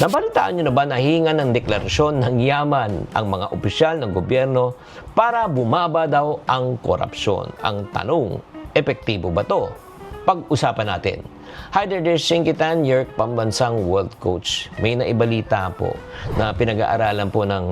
Nabalitaan nyo na ba na hinga ng deklarasyon ng yaman ang mga opisyal ng gobyerno para bumaba daw ang korupsyon? Ang tanong, epektibo ba to? Pag-usapan natin. Hi there, there's Shinkitan, your pambansang world coach. May naibalita po na pinag-aaralan po ng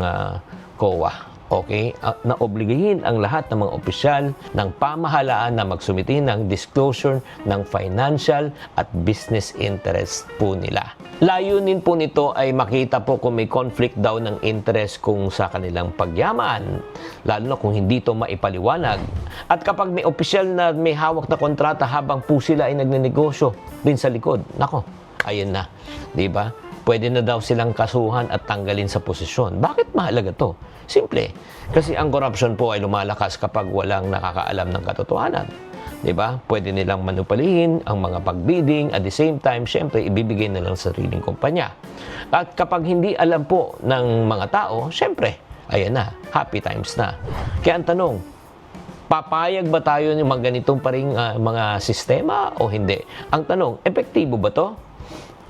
COA. Okay? Na obligahin ang lahat ng mga opisyal ng pamahalaan na magsumiti ng disclosure ng financial at business interest po nila. Layunin po nito ay makita po kung may conflict daw ng interest kung sa kanilang pagyaman, lalo na kung hindi ito maipaliwanag. At kapag may opisyal na may hawak na kontrata habang po sila ay nagnenegosyo din sa likod, nako, ayun na, di ba? Pwede na daw silang kasuhan at tanggalin sa posisyon. Bakit mahalaga to? Simple. Kasi ang corruption po ay lumalakas kapag walang nakakaalam ng katotohanan. Diba? Pwede nilang manupalihin ang mga pagbidding. At the same time, syempre, ibibigay na lang sa sariling kumpanya. At kapag hindi alam po ng mga tao, syempre, ayan na, happy times na. Kaya ang tanong, papayag ba tayo ng mga ganitong pa ring mga sistema o hindi? Ang tanong, epektibo ba to?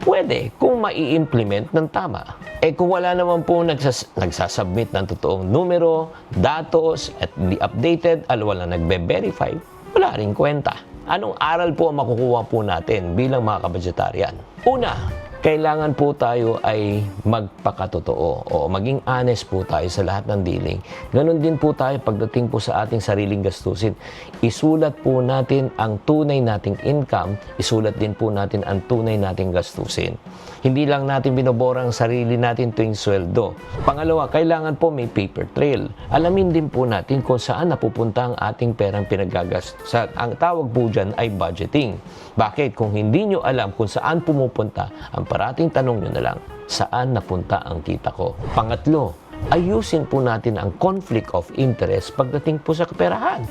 Pwede kung mai-implement ng tama. Kung wala naman po nagsasubmit ng totoong numero, datos, at hindi updated, wala nagbe-verify, wala rin kwenta. Anong aral po ang makukuha po natin bilang mga kabudgetaryan? Una, kailangan po tayo ay magpakatotoo o maging honest po tayo sa lahat ng dealing. Ganon din po tayo pagdating po sa ating sariling gastusin. Isulat po natin ang tunay nating income, isulat din po natin ang tunay nating gastusin. Hindi lang natin binobora ang sarili natin tuwing sweldo. Pangalawa, kailangan po may paper trail. Alamin din po natin kung saan napupunta ang ating perang pinaggagastos. Ang tawag po dyan ay budgeting. Bakit? Kung hindi nyo alam kung saan pumupunta, ang parating tanong nyo na lang, saan napunta ang kita ko? Pangatlo, ayusin po natin ang conflict of interest pagdating po sa kaperahan.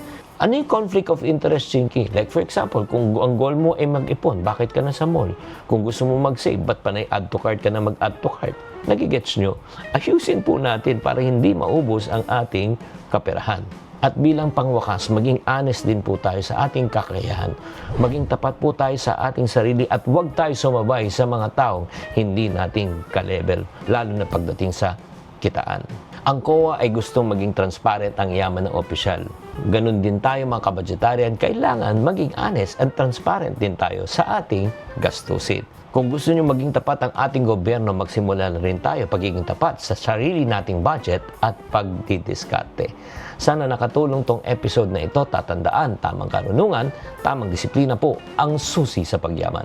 Ano yung conflict of interest, Chinky? Like for example, kung ang goal mo ay mag-ipon, bakit ka na sa mall? Kung gusto mo mag-save, ba't panay add to cart ka na mag-add to cart? Nagigets nyo? Ayusin po natin para hindi maubos ang ating kaperahan. At bilang pangwakas, maging honest din po tayo sa ating kakayahan. Maging tapat po tayo sa ating sarili at huwag tayo sumabay sa mga taong hindi nating ka-level, lalo na pagdating sa kitaan. Ang COA ay gustong maging transparent ang yaman ng opisyal. Ganon din tayo mga kabudgetaryan, kailangan maging honest at transparent din tayo sa ating gastusin. Kung gusto nyo maging tapat ang ating gobyerno, magsimula na rin tayo pagiging tapat sa sarili nating budget at pagdidiskarte. Sana nakatulong tong episode na ito. Tatandaan, tamang karunungan, tamang disiplina po ang susi sa pagyaman.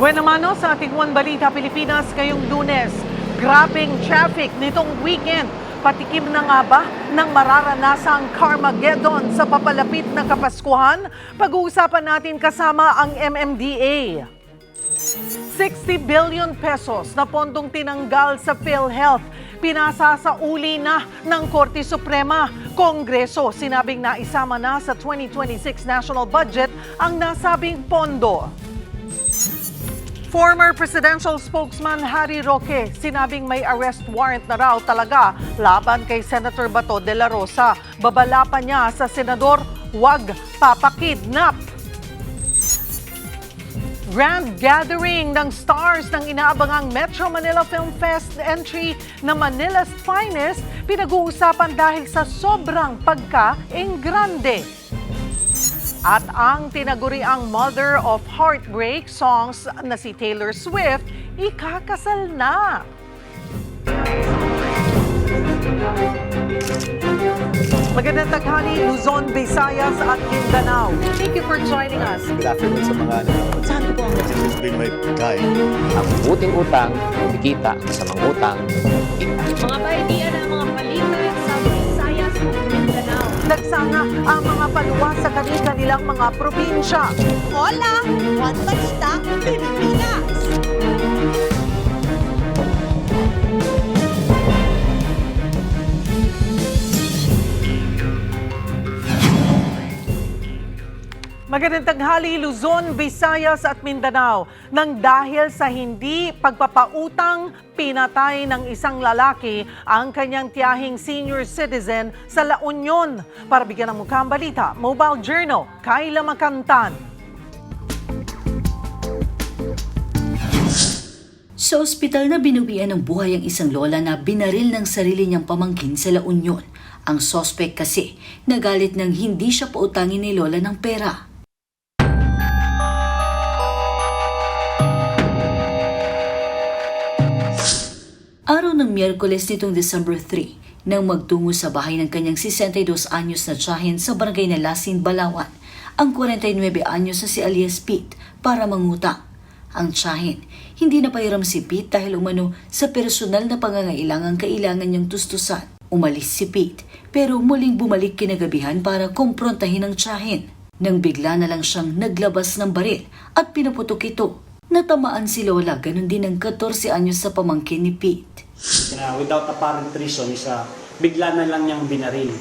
Buena mano sa ating One Balita Pilipinas ngayong Lunes. Grabing traffic nitong weekend. Patikim na nga ba ng mararanasang Carmageddon sa papalapit na Kapaskuhan? Pag-uusapan natin kasama ang MMDA. 60 billion pesos na pondong tinanggal sa PhilHealth. Pinasa sa uli na ng Korte Suprema. Kongreso sinabing naisama na sa 2026 national budget ang nasabing pondo. Former presidential spokesman Harry Roque sinabing may arrest warrant na raw talaga laban kay Senator Bato de la Rosa. Babala pa niya sa senador, huwag papakidnap. Grand gathering ng stars ng inaabangang Metro Manila Film Fest entry na Manila's Finest pinag-uusapan dahil sa sobrang pagka-engrande. At ang tinaguriang Mother of Heartbreak songs na si Taylor Swift, ikakasal na. Magandang taghali, Luzon, Visayas at Mindanao. Thank you for joining us. Good afternoon sa mga nanonood. Saan po ang This is being my guide. Ang buting utang, kumikita, kasamang utang, kita. Mga baitian ng mga balita sa Visayas at Mindanao. Nagsanga ang mga paluwa sa kanilang mga probinsya. Hola! One Balita, Pilipinas! Magandang tanghali, Luzon, Visayas at Mindanao. Nang dahil sa hindi pagpapautang, pinatay ng isang lalaki ang kanyang tiyahing senior citizen sa La Union. Para bigyan ng mukhang balita, Mobile Journal, Kayla Makantan. Sa ospital na binuwian ng buhay ang isang lola na binaril ng sarili niyang pamangkin sa La Union. Ang suspect kasi nagalit nang hindi siya pautangin ni lola ng pera. Araw ng Miyerkules nitong December 3, nang magtungo sa bahay ng kanyang 62 anyos na tiyahin sa barangay na Lasin, Balawan, ang 49 anyos na si alias Pete para mangutang. Ang tiyahin, hindi na pahiram si Pete dahil umano sa personal na kailangan niyang tustusan. Umalis si Pete pero muling bumalik kinagabihan para kumprontahin ang tiyahin. Nang bigla na lang siyang naglabas ng baril at pinaputok ito. Natamaan si Lola, ganun din ang 14 anyos sa pamangkin ni Pete. Without apparent reason, bigla na lang niyang binaril.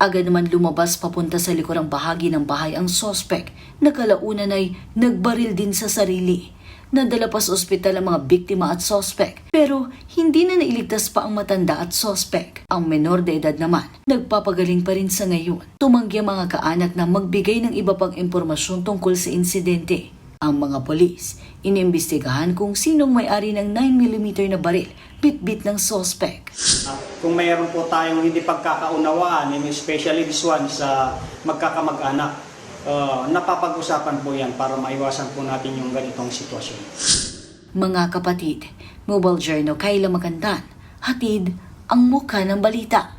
Agad naman lumabas papunta sa likurang bahagi ng bahay ang suspect na kalaunan ay nagbaril din sa sarili. Nadala pa sa ospital ang mga biktima at suspect pero hindi na nailigtas pa ang matanda at suspect. Ang menor de edad naman nagpapagaling pa rin sa ngayon. Tumanggi ang mga kaanak na magbigay ng iba pang impormasyon tungkol sa insidente. Ang mga polis, inimbestigahan kung sinong may-ari ng 9mm na baril, bit-bit ng suspect. Kung mayroon po tayong hindi pagkakaunawaan, especially this one sa magkakamag-anak, napapag-usapan po yan para maiwasan po natin yung ganitong sitwasyon. Mga kapatid, Mobile Journal, Kayla Magandan, hatid ang mukha ng balita.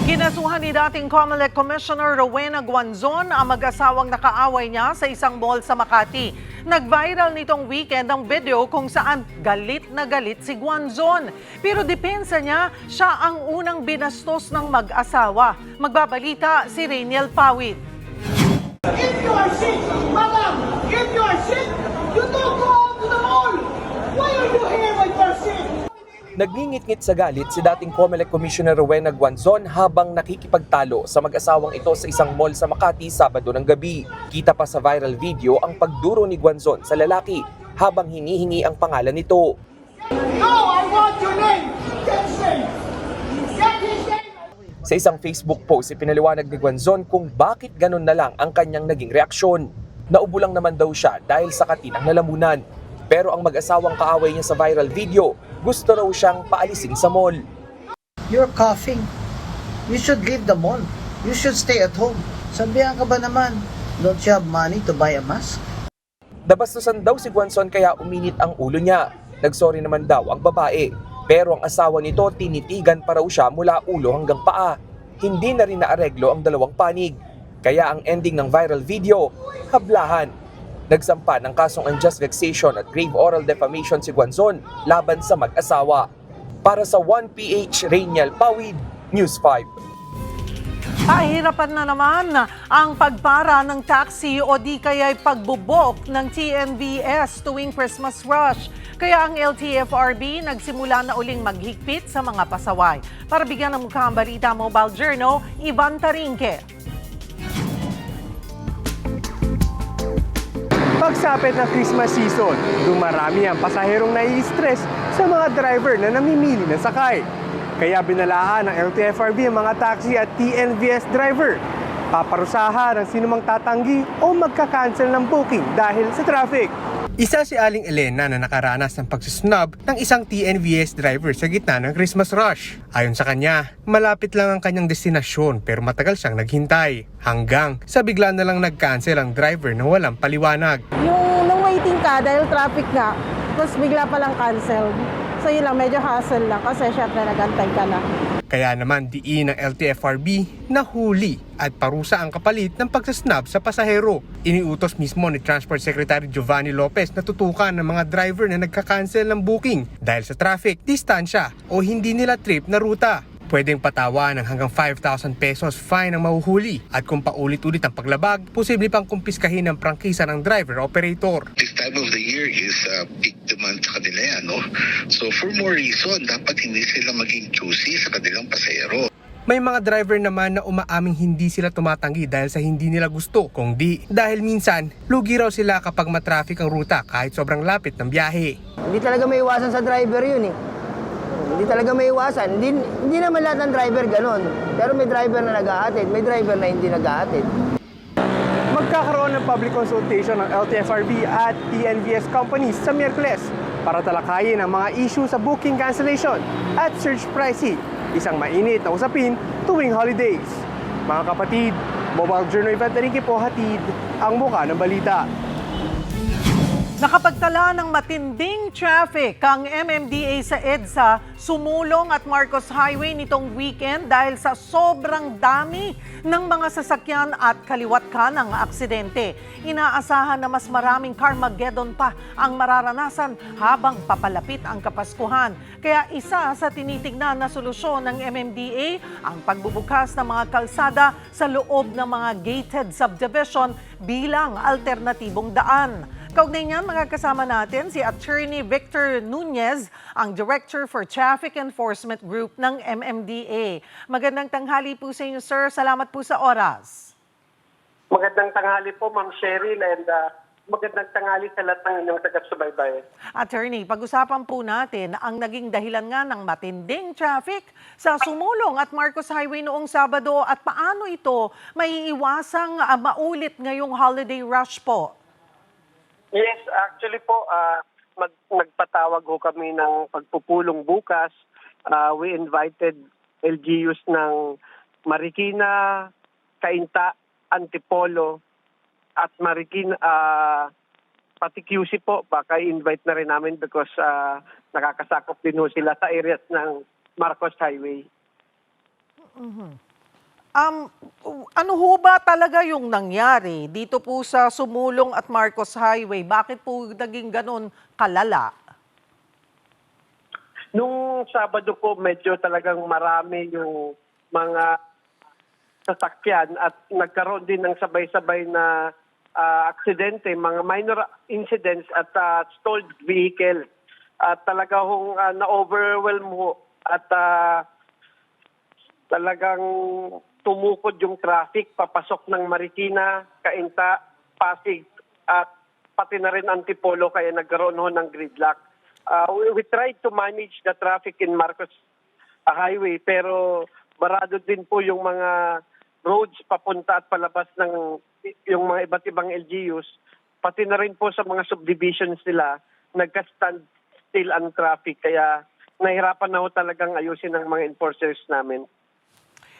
Kinasuhan ni dating COMELEC Commissioner Rowena Guanzon ang mag-asawang nakaaway niya sa isang mall sa Makati. Nag-viral nitong weekend ang video kung saan galit na galit si Guanzon. Pero depensa niya, siya ang unang binastos ng mag-asawa. Magbabalita si Rainiel Pawid. If you are sick, madam, if you are sick, you don't go out to the mall. Why are you here when you are sick? Nagngingit-ngit sa galit si dating COMELEC Commissioner Rowena Guanzon habang nakikipagtalo sa mag-asawang ito sa isang mall sa Makati Sabado ng gabi. Kita pa sa viral video ang pagduro ni Guanzon sa lalaki habang hinihingi ang pangalan nito. No, I want your name. Get safe. Get his name. Sa isang Facebook post, ipinaliwanag ni Guanzon kung bakit ganun na lang ang kanyang naging reaksyon. Naubo lang naman daw siya dahil sa katinang lalamunan. Pero ang mag-asawang kaaway niya sa viral video, gusto raw siyang paalisin sa mall. You're coughing. You should leave the mall. You should stay at home. Sabihan ka ba naman? Don't you have money to buy a mask? Nabastusan daw si Guanzon kaya uminit ang ulo niya. Nagsorry naman daw ang babae. Pero ang asawa nito tinitigan pa raw siya mula ulo hanggang paa. Hindi na rin naareglo ang dalawang panig. Kaya ang ending ng viral video, hablahan. Nagsampa ng kasong unjust vexation at grave oral defamation si Guanzon laban sa mag-asawa. Para sa 1PH, Rainiel Pawid, News 5. Pahirapan na naman ang pagpara ng taxi o di kaya'y pagbubok ng TNVS tuwing Christmas rush. Kaya ang LTFRB nagsimula na uling maghigpit sa mga pasaway. Para bigyan ng mukha ang balita, Mobile Journal, Ivan Tarinque. Pagsapit ng Christmas season, dumarami ang pasaherong nai-stress sa mga driver na namimili ng sakay. Kaya binalaan ng LTFRB ang mga taxi at TNVS driver. Paparusahan ang sinumang tatanggi o magka-cancel ng booking dahil sa traffic. Isa si Aling Elena na nakaranas ng pagsusnub ng isang TNVS driver sa gitna ng Christmas rush. Ayon sa kanya, malapit lang ang kanyang destinasyon pero matagal siyang naghintay. Hanggang sa bigla na lang nag-cancel ang driver na walang paliwanag. Yung nung waiting ka dahil traffic nga, tapos bigla palang cancel. So yun lang, medyo hassle lang kasi syempre nagantay ka na. Kaya naman diin ng LTFRB na huli at parusa ang kapalit ng pagsasnub sa pasahero. Iniutos mismo ni Transport Secretary Giovanni Lopez na tutukan ng mga driver na nagka-cancel ng booking dahil sa traffic, distansya o hindi nila trip na ruta. Pwedeng patawa ng hanggang 5,000 pesos fine ang mahuhuli at kung paulit-ulit ang paglabag, posible pang kumpiskahin ng prangkisa ng driver-operator. This time of the year is peak demand sa kanila yan, no? So for more reason, dapat hindi sila maging choosy sa kanilang pasahero. May mga driver naman na umaaming hindi sila tumatanggi dahil sa hindi nila gusto, kung di dahil minsan lugi raw sila kapag matraffic ang ruta kahit sobrang lapit ng biyahe. Hindi talaga may iwasan sa driver yun eh. Hindi talaga may iwasan. Hindi naman lahat ng driver ganon. Pero may driver na nag-ahatid, may driver na hindi nag-ahatid. Magkakaroon ng public consultation ng LTFRB at TNVS companies sa Miyerkules para talakayin ang mga issue sa booking cancellation at surge pricing, isang mainit na usapin tuwing holidays. Mga kapatid, Mobile Journal Event Rinki po hatid ang muka ng balita. Nakapagtala ng matinding traffic ang MMDA sa EDSA, Sumulong at Marcos Highway nitong weekend dahil sa sobrang dami ng mga sasakyan at kaliwat kanang aksidente. Inaasahan na mas maraming Carmageddon pa ang mararanasan habang papalapit ang Kapaskuhan. Kaya isa sa tinitignan na solusyon ng MMDA ang pagbubukas ng mga kalsada sa loob ng mga gated subdivision bilang alternatibong daan. Kaugnay niyan, makakasama natin si Attorney Victor Nunez, ang Director for Traffic Enforcement Group ng MMDA. Magandang tanghali po sa inyo, sir. Salamat po sa oras. Magandang tanghali po, Ma'am Cheryl, and magandang tanghali sa lahat ng inyong taga-subaybay. Attorney, pag-usapan po natin ang naging dahilan nga ng matinding traffic sa Sumulong at Marcos Highway noong Sabado at paano ito maiiwasang maulit ngayong holiday rush po. Yes, actually po, nagpatawag ho kami ng pagpupulong bukas. We invited LGUs ng Marikina, Cainta, Antipolo, at Marikina, pati QC po, baka i-invite na rin namin because nakakasakop din ho sila sa areas ng Marcos Highway. Ano ho ba talaga yung nangyari dito po sa Sumulong at Marcos Highway? Bakit po naging ganun kalala? Nung Sabado po, medyo talagang marami yung mga sasakyan at nagkaroon din ng sabay-sabay na aksidente, mga minor incidents at stalled vehicle. At talaga hong na-overwhelm ho at talagang tumukod yung traffic papasok ng Marikina, Cainta, Pasig at pati na rin Antipolo kaya nagkaroon ho ng gridlock. We tried to manage the traffic in Marcos Highway pero barado din po yung mga roads papunta at palabas ng yung mga iba't ibang LGUs. Pati na rin po sa mga subdivisions nila nagka-stand still ang traffic kaya nahirapan na ho talagang ayusin ng mga enforcers namin.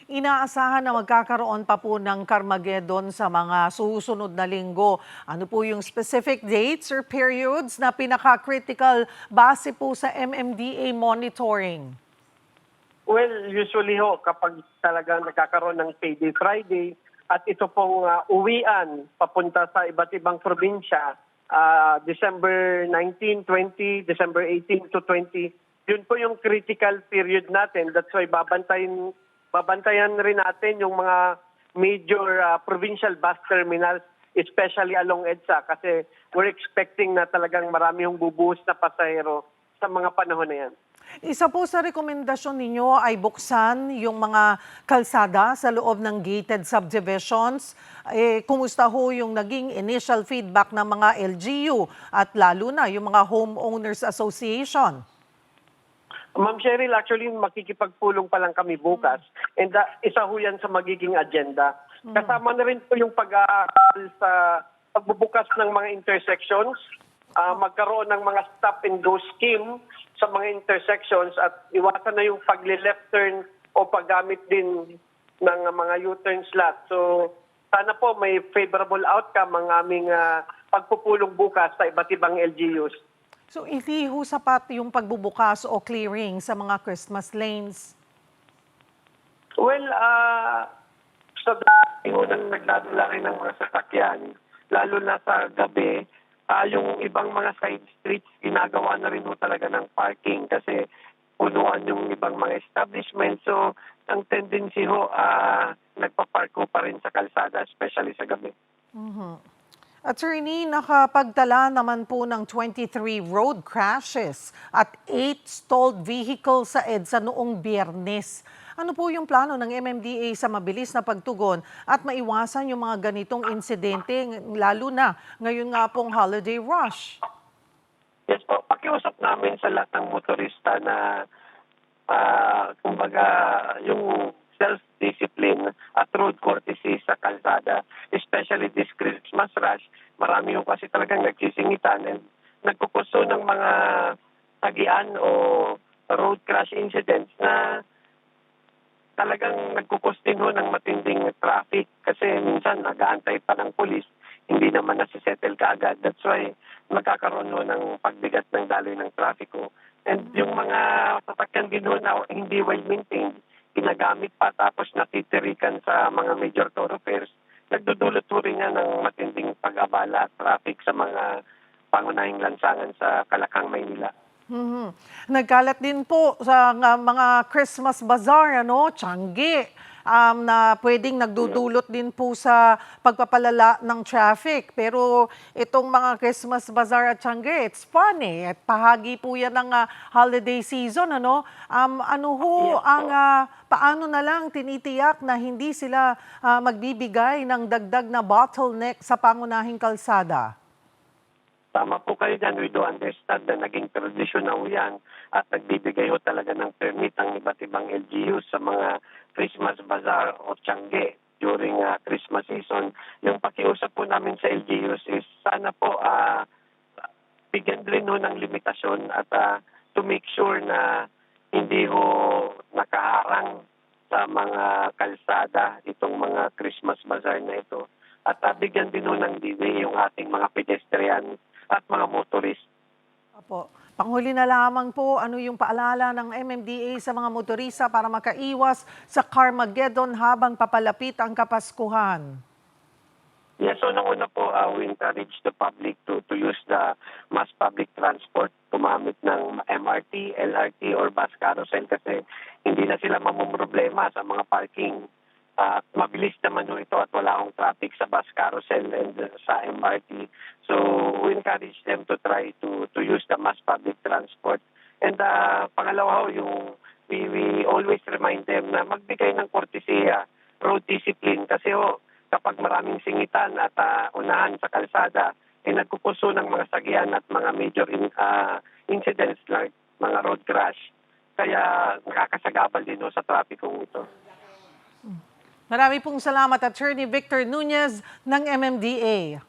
Inaasahan na magkakaroon pa po ng Carmageddon sa mga susunod na linggo. Ano po yung specific dates or periods na pinaka-critical base po sa MMDA monitoring? Well, usually ho, kapag talagang nagkakaroon ng Payday Friday at ito pong uwian papunta sa iba't ibang probinsya, December 19, 20, December 18 to 20, yun po yung critical period natin. That's why babantayan rin natin yung mga major provincial bus terminals, especially along EDSA kasi we're expecting na talagang marami yung bubuhos na pasahero sa mga panahon na yan. Isa po sa rekomendasyon ninyo ay buksan yung mga kalsada sa loob ng gated subdivisions. Kumusta ho yung naging initial feedback ng mga LGU at lalo na yung mga homeowners association? Ma'am Cheryl, actually makikipagpulong pa lang kami bukas and isa ho yan sa magiging agenda. Kasama na rin po yung pag-aaral sa pagbubukas ng mga intersections, magkaroon ng mga stop and go scheme sa mga intersections at iwasan na yung pag-left turn o paggamit din ng mga U-turn slot. So sana po may favorable outcome ang aming pagpupulong bukas sa iba't ibang LGUs. So, hindi ho sapat yung pagbubukas o clearing sa mga Christmas lanes? Well, sa dati ho nang nagdadala rin ng mga sasakyan, lalo na sa gabi, yung ibang mga side streets, ginagawa na rin ho talaga ng parking kasi punuan yung ibang mga establishment. So, ang tendency ho, nagpapark ho pa rin sa kalsada, especially sa gabi. Attorney, nakapagtala naman po ng 23 road crashes at 8 stalled vehicles sa EDSA noong Biyernes. Ano po yung plano ng MMDA sa mabilis na pagtugon at maiwasan yung mga ganitong insidente, lalo na ngayon nga pong holiday rush? Yes po, pakiusap namin sa lahat ng motorista na kumbaga yung self-discipline at road courtesy sa kalsada, especially this Christmas rush. Marami yung kasi talagang nagsisingitan and nagkukuso ng mga tagian o road crash incidents na talagang nagkukustin ho ng matinding traffic kasi minsan nag-aantay pa ng pulis, hindi naman nasisettle kaagad. That's why magkakaroon ho ng pagbigat ng daloy ng traffic ho. And yung mga sasakyan din ho na hindi well maintained, ginagamit pa tapos natitirikan sa mga major thoroughfares, nagdudulot ho rin yan ng matinding pag-abala at traffic sa mga pangunahing lansangan sa Kalakang, Maynila. Nagkalat din po sa mga Christmas bazaar, Tiangge, na pwedeng nagdudulot din po sa pagpapalala ng traffic. Pero itong mga Christmas bazaar at Tiangge, it's fun eh. At pahagi po yan ng holiday season, paano na lang tinitiyak na hindi sila magbibigay ng dagdag na bottleneck sa pangunahing kalsada? Tama po kayo dyan. We do understand na naging tradisyon na yan at nagbibigay ho talaga ng permit ang iba't ibang LGUs sa mga Christmas bazaar o Tiangge during Christmas season. Yung pakiusap po namin sa LGUs is sana po bigyan rin ho ng limitasyon at to make sure na hindi ho nakaharang sa mga kalsada itong mga Christmas bazaar na ito. At bigyan din ho ng delay yung ating mga pedestrian at mga motorist. Apo. Panghuli na lamang po, ano yung paalala ng MMDA sa mga motorista para makaiwas sa Carmageddon habang papalapit ang Kapaskuhan? Yes, so una po, we encourage the public to use the mass public transport, tumamit ng MRT, LRT, or bus carousel kasi hindi na sila mamumroblema sa mga parking. Mabilis naman ito at wala akong traffic sa bus carousel and sa MRT. So we encourage them to try to use the mass public transport. And pangalawa we always remind them na magbigay ng kortesiya, road discipline kasi kapag maraming singitan at unahan sa kalsada, nagkukuso ng mga sagyan at mga major incidents like mga road crash. Kaya nakakasagabal din sa trapikong ito. Marami pong salamat, Attorney Victor Nunez ng MMDA.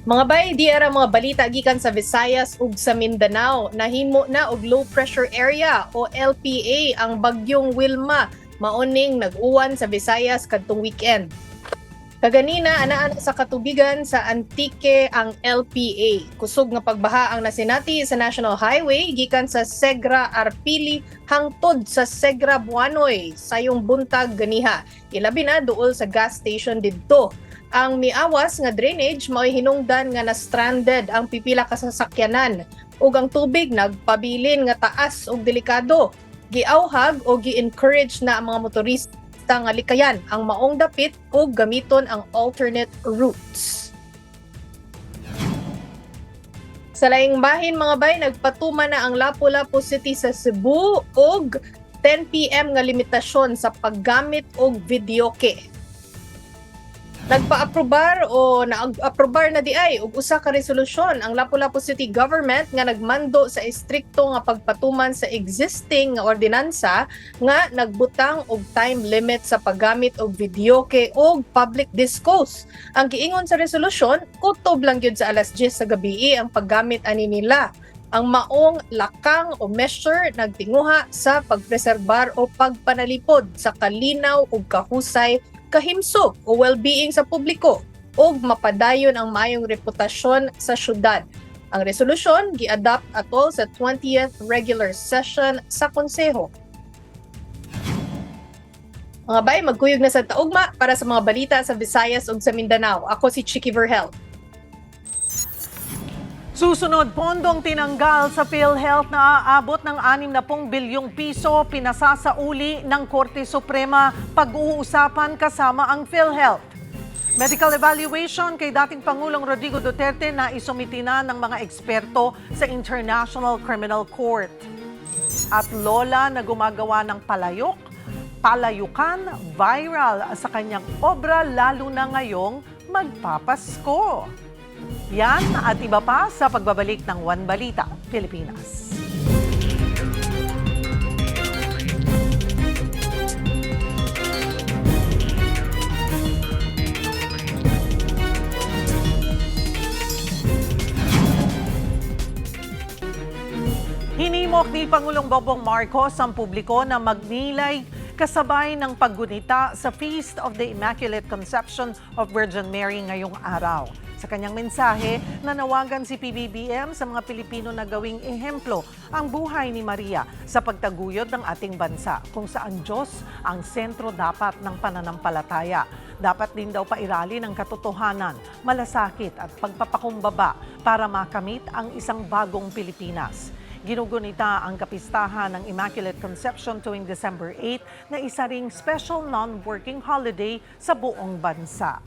Mga bay, di ara mga balita gikan sa Visayas ug sa Mindanao. Nahimo na og low pressure area o LPA ang bagyong Wilma maoning nag-uwan sa Visayas kadtong weekend. Kaganina anaa sa katubigan sa Antique ang LPA. Kusog nga pagbaha ang nasinati sa National Highway gikan sa Segra Arpili hangtod sa Segra Buanoy sayong buntag ganiha. Ilabi na duol sa gas station didto. Ang miawas nga drainage mao'y hinungdan nga na-stranded ang pipila ka sasakyanan ug ang tubig nagpabilin nga taas ug delikado. Giauhag o gi-encourage na ang mga motorista nga likayan ang maong dapit ug gamiton ang alternate routes. Sa laing bahin mga bay, nagpatuma na ang Lapu-Lapu City sa Cebu ug 10 PM nga limitasyon sa paggamit og videoke. Nagpa-aprobar o na-aprobar na diay og usa ka resolusyon ang Lapu-Lapu City Government nga nagmando sa istrikto nga pagpatuman sa existing nga ordinansa nga nagbutang og time limit sa paggamit og videoke og public discos. Ang giingon sa resolusyon, kutob lang gyud sa alas 10 sa gabii ang paggamit ani nila. Ang maong lakang o measure nagtinguha sa pagpreserbar o pagpanalipod sa kalinaw ug kahusay kahimsog o well-being sa publiko ug mapadayon ang mayong reputasyon sa syudad. Ang resolusyon gi-adopt atol sa 20th regular session sa konseho. Mga bay, magkuyog na sa taugma para sa mga balita sa Visayas ug sa Mindanao. Ako si Chicky Verhel. Susunod, pondong tinanggal sa PhilHealth na aabot ng 60 bilyong piso pinasasauli ng Korte Suprema pag-uusapan kasama ang PhilHealth. Medical evaluation kay dating Pangulong Rodrigo Duterte na isumiti na ng mga eksperto sa International Criminal Court. At lola na gumagawa ng palayukan viral sa kanyang obra lalo na ngayong magpapasko. Yan at iba pa sa pagbabalik ng One Balita, Pilipinas. Hinimok ni Pangulong Bongbong Marcos ang publiko na magnilay kasabay ng paggunita sa Feast of the Immaculate Conception of Virgin Mary ngayong araw. Sa kanyang mensahe, nanawagan si PBBM sa mga Pilipino na gawing ehemplo ang buhay ni Maria sa pagtaguyod ng ating bansa, kung saan Diyos ang sentro dapat ng pananampalataya. Dapat din daw pairali ng katotohanan, malasakit at pagpapakumbaba para makamit ang isang bagong Pilipinas. Ginugunita ang kapistahan ng Immaculate Conception tuwing December 8 na isa ring special non-working holiday sa buong bansa.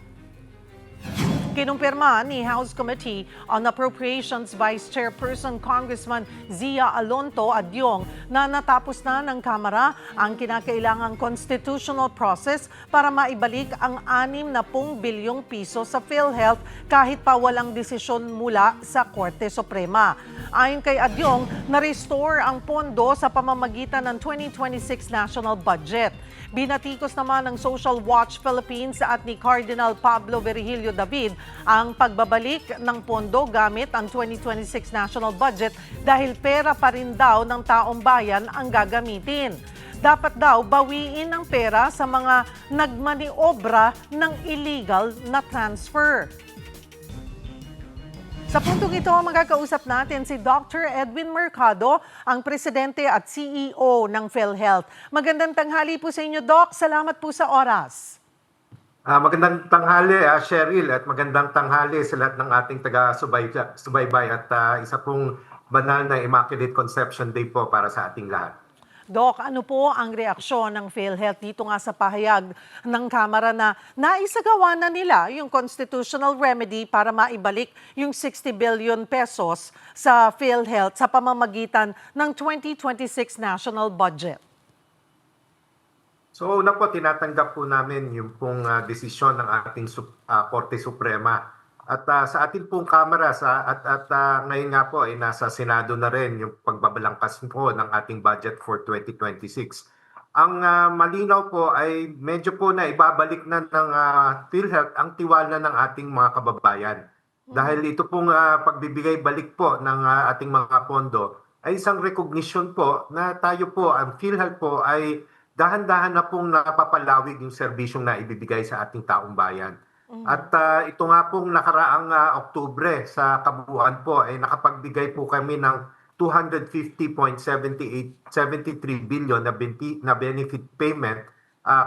Kinumpirma ni House Committee on Appropriations Vice Chairperson Congressman Zia Alonto Adyong na natapos na ng Kamara ang kinakailangang constitutional process para maibalik ang 60 bilyong piso sa PhilHealth kahit pa walang desisyon mula sa Korte Suprema. Ayon kay Adyong, na-restore ang pondo sa pamamagitan ng 2026 national budget. Binatikos naman ng Social Watch Philippines at ni Cardinal Pablo Virgilio David ang pagbabalik ng pondo gamit ang 2026 national budget dahil pera pa rin daw ng taong bayan ang gagamitin. Dapat daw bawiin ang pera sa mga nagmaniobra ng illegal na transfer. Sa puntong ito, magkakausap natin si Dr. Edwin Mercado, ang Presidente at CEO ng PhilHealth. Magandang tanghali po sa inyo, Doc. Salamat po sa oras. Magandang tanghali, Cheryl, at magandang tanghali sa lahat ng ating taga-subaybay at isa pong banal na Immaculate Conception Day po para sa ating lahat. Doc, ano po ang reaksyon ng PhilHealth dito nga sa pahayag ng Kamara na naisagawa na nila yung constitutional remedy para maibalik yung 60 billion pesos sa PhilHealth sa pamamagitan ng 2026 national budget? So una po, tinatanggap po namin yung pong desisyon ng ating Korte Suprema. At sa ating pong Kamara ngayon nga po ay nasa Senado na rin yung pagbabalangkas po ng ating budget for 2026. Ang malinaw po ay medyo po na ibabalik na ng PhilHealth ang tiwala ng ating mga kababayan. Dahil ito pong pagbibigay balik po ng ating mga pondo ay isang recognition po na tayo po, ang PhilHealth po ay dahan-dahan na pong napapalawig yung serbisyong na ibibigay sa ating taong bayan. At ito nga pong nakaraang Oktubre sa kabuuan po ay nakapagbigay po kami ng 250.73 billion na benefit payment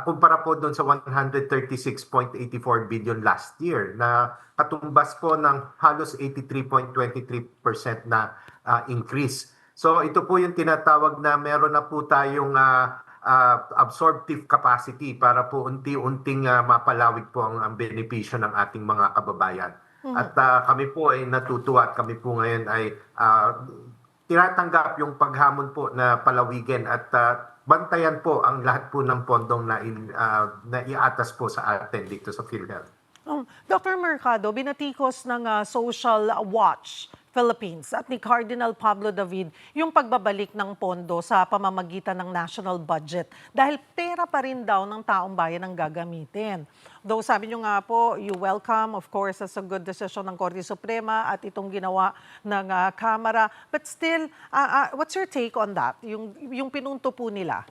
kumpara po doon sa 136.84 billion last year na katumbas po ng halos 83.23% na increase. So ito po yung tinatawag na meron na po tayong absorptive capacity para po unti-unting mapalawig po ang benepisyo ng ating mga kababayan. At kami po ay natutuwa at kami po ngayon ay tinatanggap yung paghamon po na palawigin at bantayan po ang lahat po ng pondong na iatas po sa atin dito sa PhilHealth. Dr. Mercado, binatikos ng Social Watch Philippines at ni Cardinal Pablo David yung pagbabalik ng pondo sa pamamagitan ng national budget dahil pera pa rin daw ng taong bayan ang gagamitin. Though sabi nyo nga po, you welcome, of course, as a good decision ng Korte Suprema at itong ginawa ng Kamara. But still, what's your take on that? Yung pinunto po nila?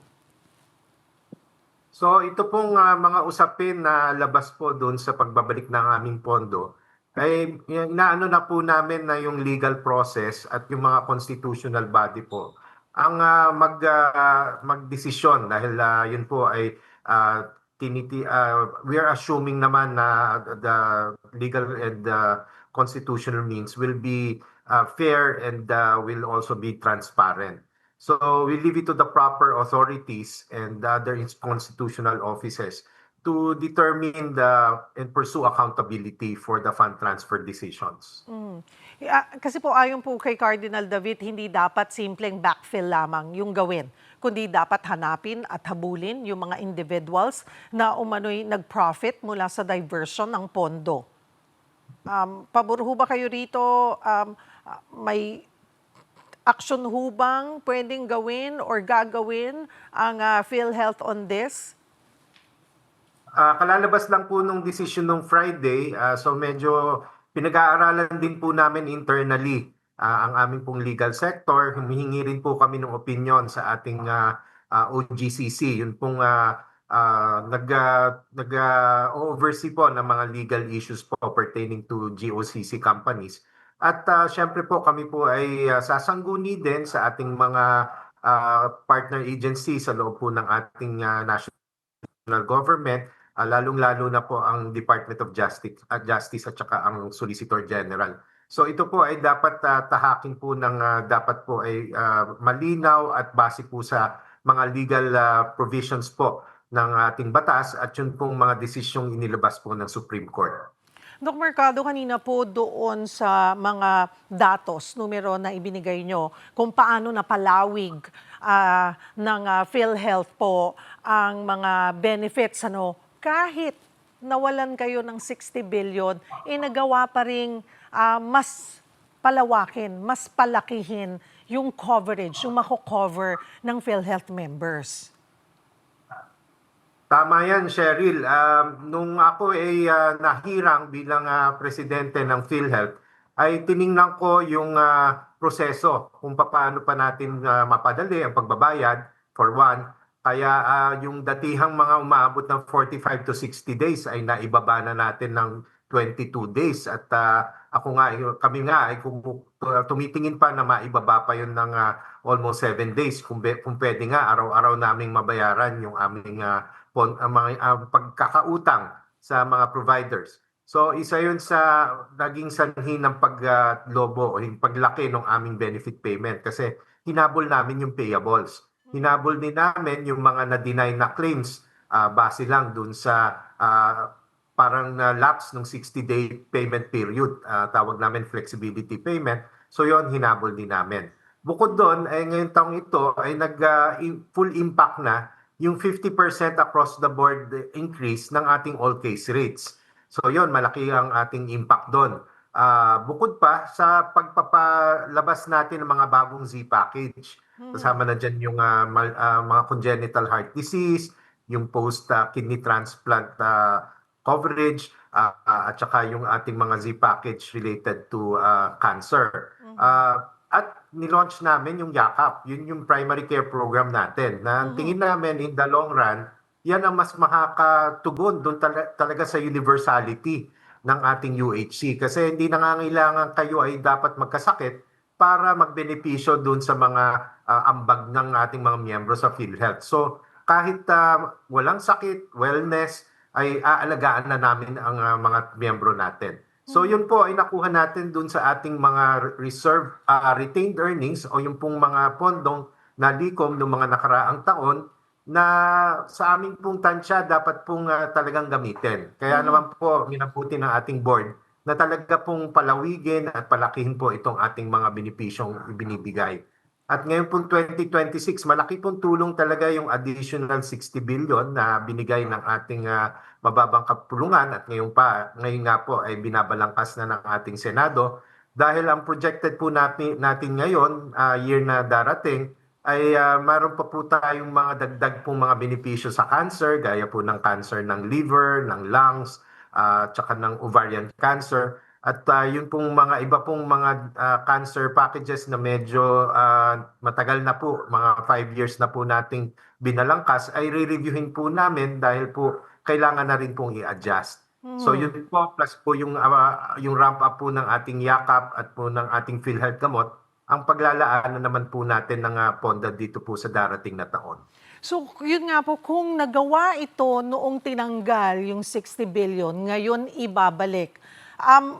So ito pong mga usapin na labas po doon sa pagbabalik ng aming pondo ay inaano na po namin na yung legal process at yung mga constitutional body po ang magdesisyon dahil yun po ay we are assuming naman na the legal and constitutional means will be fair and will also be transparent. So we leave it to the proper authorities and other constitutional offices to determine and pursue accountability for the fund transfer decisions. Kasi po ayon po kay Cardinal David, hindi dapat simpleng backfill lamang yung gawin, kundi dapat hanapin at habulin yung mga individuals na umano'y nag-profit mula sa diversion ng pondo. Pabor ho ba kayo rito? May action ho bang pwedeng gawin or gagawin ang PhilHealth on this? Kalalabas lang po nung decision nung Friday, so medyo pinag-aaralan din po namin internally ang aming pong legal sector, humihingi rin po kami ng opinion sa ating OGCC. Yun pong nag-oversee po ng mga legal issues po pertaining to GOCC companies. At syempre po kami po ay sasangguni din sa ating mga partner agency sa loob po ng ating national government, lalong-lalo na po ang Department of Justice at saka ang Solicitor General. So ito po ay dapat tahakin po ng dapat po ay malinaw at base po sa mga legal provisions po ng ating batas at yun pong mga desisyong inilabas po ng Supreme Court. Doc Mercado, kanina po doon sa mga datos, numero na ibinigay nyo, kung paano napalawig ng PhilHealth po ang mga benefits, kahit nawalan kayo ng 60 billion, nagawa pa rin mas palawakin, mas palakihin yung coverage, yung mako-cover ng PhilHealth members. Tama yan, Cheryl. Nung ako ay nahirang bilang presidente ng PhilHealth, ay tiningnan ko yung proseso kung paano pa natin mapadali ang pagbabayad, for one. Kaya yung datihang mga umaabot ng 45 to 60 days ay naibaba na natin ng 22 days. At kami nga ay tumitingin pa na maibaba pa yun ng almost 7 days. Kung pwede nga, araw-araw naming mabayaran yung aming pagkakautang sa mga providers. So isa yun sa naging sanhi ng paglobo o yung paglaki ng aming benefit payment kasi hinabol namin yung payables. Hinabol din namin yung mga na-deny na claims base lang dun sa parang lapse ng 60-day payment period. Tawag namin flexibility payment. So yon hinabol din namin. Bukod doon, ngayong taong ito ay full impact na yung 50% across the board increase ng ating all case rates. So yon malaki ang ating impact doon. Bukod pa sa pagpapalabas natin ng mga bagong Z package. Kasama na dyan yung mga congenital heart disease, yung post-kidney transplant coverage, at saka yung ating mga Z package related to cancer. At nilaunch namin yung YAKAP, yun yung primary care program natin. Na tingin namin in the long run, yan ang mas makakatugon doon talaga sa universality ng ating UHC. Kasi hindi nangangailangan kayo ay dapat magkasakit para magbenepisyo doon sa mga ambag ng ating mga miyembro sa PhilHealth. So kahit walang sakit, wellness, ay aalagaan na namin ang mga miyembro natin. So yun po ay nakuha natin dun sa ating mga reserve retained earnings o yung pong mga pondong nalikom ng mga nakaraang taon na sa aming pong tansya dapat pong talagang gamitin. Kaya naman po minabuti ng ating board na talaga pong palawigin at palakihin po itong ating mga benepisyong ibinibigay. At ngayon pong 2026, malaki pong tulong talaga yung additional 60 billion na binigay ng ating mababang kapulungan at ngayon nga po ay binabalangkas na ng ating Senado dahil ang projected po natin ngayon, year na darating, ay mayroon pa po tayong mga dagdag pong mga benepisyo sa cancer, gaya po ng cancer ng liver, ng lungs, tsaka ng ovarian cancer. At yun pong mga iba pong mga cancer packages na medyo matagal na po, mga 5 years na po nating binalangkas, ay re-reviewin po namin dahil po kailangan na rin pong i-adjust. So yun po, plus po yung ramp up po ng ating YAKAP at po ng ating PhilHealth gamot, ang paglalaan na naman po natin ng ponda dito po sa darating na taon. So yun nga po, kung nagawa ito noong tinanggal yung 60 billion, ngayon ibabalik.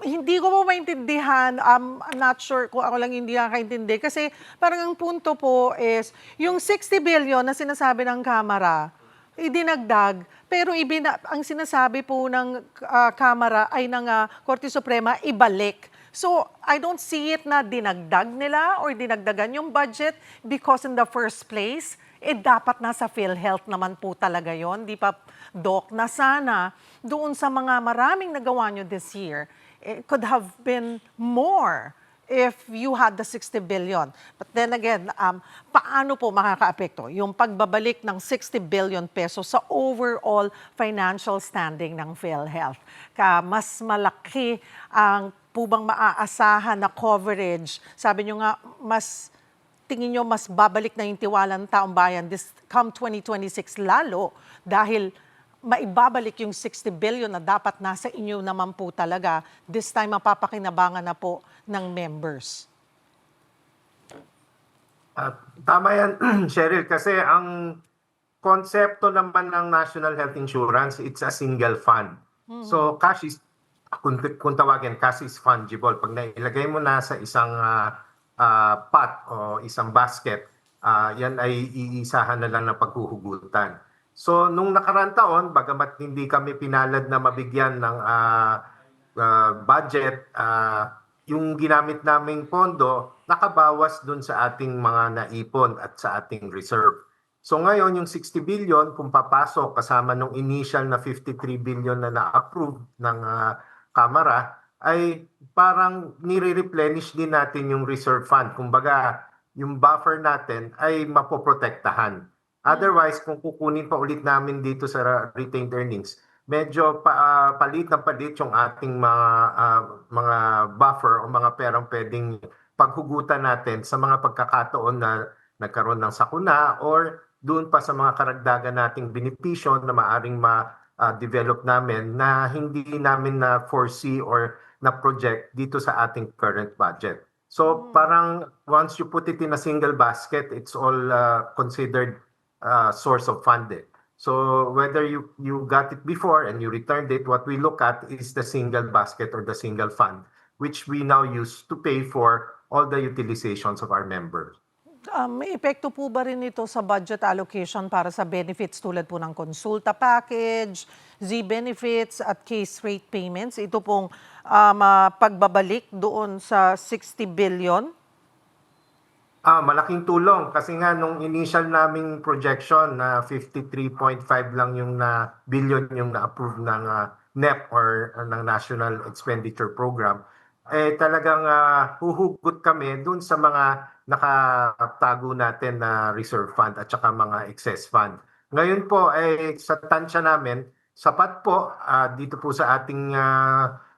Hindi ko po maintindihan, I'm not sure kung ako lang hindi nakakaintindi kasi parang ang punto po is yung 60 billion na sinasabi ng Kamara, idinagdag, pero ang sinasabi po ng Kamara ay ng Korte Suprema, ibalik. So I don't see it na dinagdag nila or dinagdagan yung budget because in the first place, dapat nasa PhilHealth naman po talaga yon, di pa, Doc, na sana doon sa mga maraming nagawa nyo this year, it could have been more if you had the 60 billion. But then again, paano po makakaapekto yung pagbabalik ng 60 billion pesos sa overall financial standing ng PhilHealth? Mas malaki ang po bang maaasahan na coverage? Sabi nyo nga, tingin nyo mas babalik na yung tiwala ng taong bayan come 2026 lalo dahil maibabalik yung 60 billion na dapat nasa inyo naman po talaga. This time, mapapakinabangan na po ng members. Tama yan, Cheryl, kasi ang konsepto naman ng National Health Insurance, it's a single fund. So cash is, kung tawagin, cash is fungible. Pag nailagay mo na sa isang pot o isang basket, yan ay iisahan na lang ng paghuhugutan. So nung nakaraan taon, bagamat hindi kami pinalad na mabigyan ng budget, yung ginamit naming pondo, nakabawas dun sa ating mga naipon at sa ating reserve. So ngayon, yung 60 billion, kung papasok kasama nung initial na 53 billion na na-approve ng Kamara, ay parang nire-replenish din natin yung reserve fund. Kumbaga, yung buffer natin ay mapoprotektahan. Otherwise, kung kukunin pa ulit namin dito sa retained earnings, medyo palit yung ating mga buffer o mga perang pwedeng paghugutan natin sa mga pagkakataon na nagkaroon ng sakuna or doon pa sa mga karagdagan nating benepisyo na maaring ma-develop namin na hindi namin na-foresee or na-project dito sa ating current budget. So parang once you put it in a single basket, it's all considered source of funding. So whether you got it before and you returned it, what we look at is the single basket or the single fund, which we now use to pay for all the utilizations of our members. May epekto po ba rin ito sa budget allocation para sa benefits tulad po ng konsulta package, Z-benefits at case rate payments? Ito pong pagbabalik doon sa 60 billion? Malaking tulong kasi nga nung initial naming projection na 53.5 lang yung billion yung na-approve ng NEP or ng National Expenditure Program, talagang huhugot kami dun sa mga nakatago natin na reserve fund at saka mga excess fund. Ngayon po sa tansya namin, sapat po dito po sa ating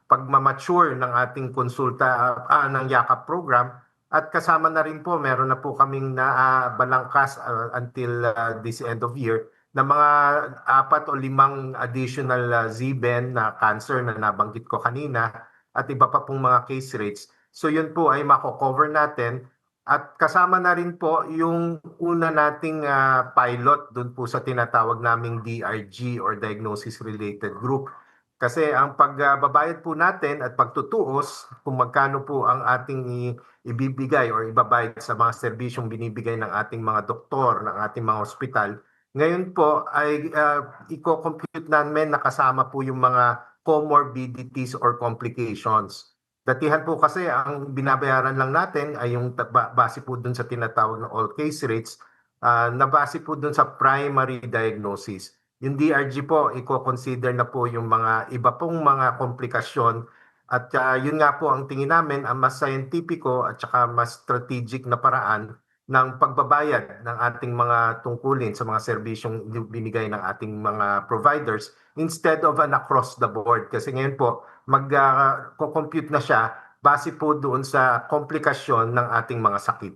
pagmamature ng ating konsulta ng YAKAP program. At kasama na rin po, meron na po kaming balangkas until this end of year na mga 4 o 5 additional Z-Ben na cancer na nabanggit ko kanina at iba pa pong mga case rates. So yun po ay mako-cover natin at kasama na rin po yung una nating pilot dun po sa tinatawag naming DRG or Diagnosis Related Group. Kasi ang pagbabayad po natin at pagtutuos kung magkano po ang ating ibibigay or ibabayad sa mga serbisyong binibigay ng ating mga doktor, ng ating mga ospital, ngayon po ay i-compute namin na kasama po yung mga comorbidities or complications. Datihan po kasi ang binabayaran lang natin ay yung base po dun sa tinatawag na all case rates na base po dun sa primary diagnosis. Yung DRG po, i-consider na po yung mga iba pong mga komplikasyon at yun nga po ang tingin namin ang mas scientifico at saka mas strategic na paraan ng pagbabayad ng ating mga tungkulin sa mga serbisyong binigay ng ating mga providers instead of an across the board. Kasi ngayon po, mag-compute na siya base po doon sa komplikasyon ng ating mga sakit.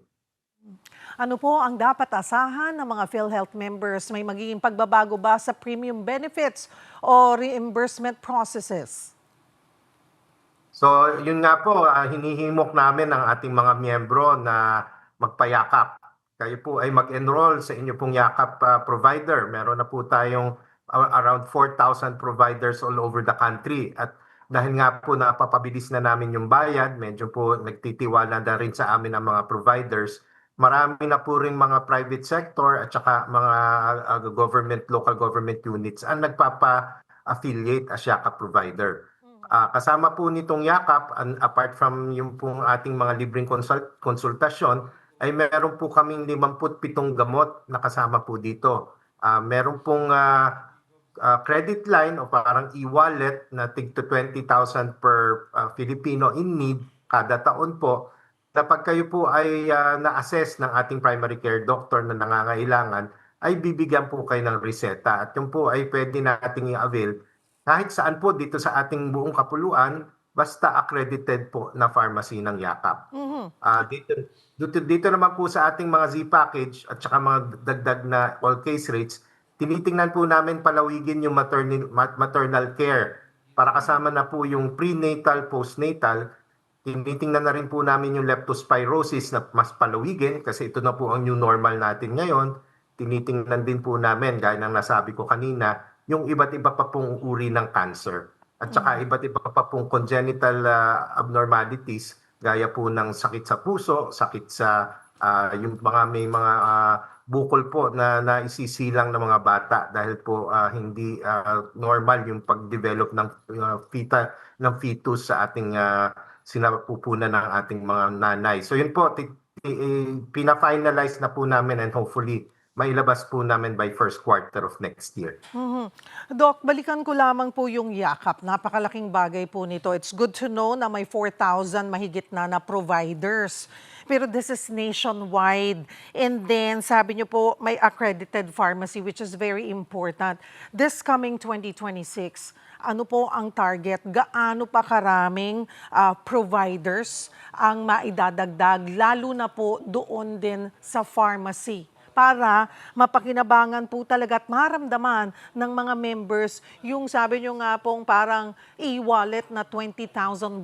Ano po ang dapat asahan ng mga PhilHealth members? May magiging pagbabago ba sa premium benefits o reimbursement processes? So yun nga po, hinihimok namin ang ating mga miyembro na magpayakap. Kayo po ay mag-enroll sa inyo pong yakap provider. Meron na po tayong around 4,000 providers all over the country. At dahil nga po napapabilis na namin yung bayad, medyo po nagtitiwala na rin sa amin ang mga providers. Marami na po rin mga private sector at saka mga local government units ang nagpapa-affiliate as yakap provider. Kasama po nitong yakap, apart from yung pong ating mga libreng konsultasyon, ay meron po kaming 57 gamot na kasama po dito. Meron pong credit line o parang e-wallet na tig to 20,000 per Filipino in need kada taon po na pag kayo po ay na-assess ng ating primary care doctor na nangangailangan, ay bibigyan po kayo ng reseta. At yun po ay pwede nating i-avail kahit saan po dito sa ating buong kapuluan, basta accredited po na pharmacy ng Yakap. Dito naman po sa ating mga Z-package at saka mga dagdag na all case rates, tinitingnan po namin palawigin yung maternal care para kasama na po yung prenatal, postnatal. Tinitingnan na rin po namin yung leptospirosis na mas palawigin kasi ito na po ang new normal natin ngayon. Tinitingnan din po namin, gaya ng nasabi ko kanina, yung iba't iba pa pong uri ng cancer. At saka iba't iba pa pong congenital abnormalities gaya po ng sakit sa puso, sakit sa yung mga may mga bukol po na naisisilang ng mga bata dahil po hindi normal yung pag-develop ng fetus sa ating sinapupunan ng ating mga nanay. So yun po, pina-finalize na po namin and hopefully mailabas po namin by first quarter of next year. Doc, balikan ko lamang po yung Yakap. Napakalaking bagay po nito. It's good to know na may 4,000 mahigit na providers. Pero this is nationwide. And then, sabi niyo po, may accredited pharmacy, which is very important. This coming 2026, ano po ang target? Gaano pa karaming providers ang maidadagdag, lalo na po doon din sa pharmacy, para mapakinabangan po talaga at maramdaman ng mga members yung sabi nyo nga pong parang e-wallet na 20,000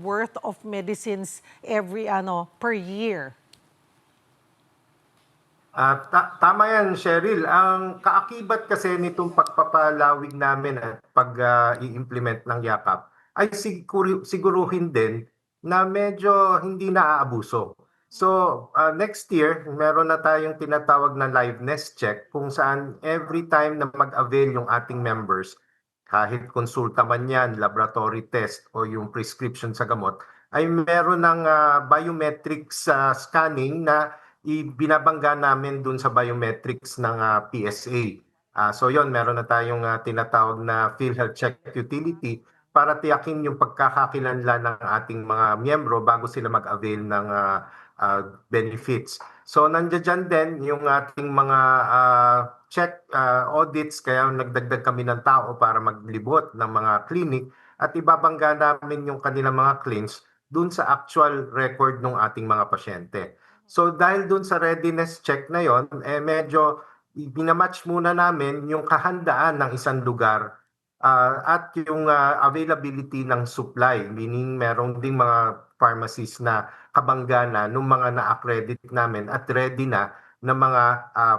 worth of medicines every per year. Tama yan, Cheryl. Ang kaakibat kasi nitong pagpapalawig namin at pag-i-implement ng Yakap ay siguruhin din na medyo hindi naaabuso. So, next year, meron na tayong tinatawag na liveness check kung saan every time na mag-avail yung ating members, kahit konsulta man yan, laboratory test o yung prescription sa gamot, ay meron ng biometrics scanning na binabangga namin dun sa biometrics ng PSA. So yon, meron na tayong tinatawag na PhilHealth Check Utility para tiyakin yung pagkakakilanlan ng ating mga miyembro bago sila mag-avail ng benefits. So nandiyan din yung ating mga check audits, kaya nagdagdag kami ng tao para maglibot ng mga clinic at ibabangga namin yung kanilang mga claims dun sa actual record ng ating mga pasyente. So dahil dun sa readiness check na yon, medyo binamatch muna namin yung kahandaan ng isang lugar at yung availability ng supply, meaning merong ding mga pharmacies na kabangga na ng mga na-accredit namin at ready na ng mga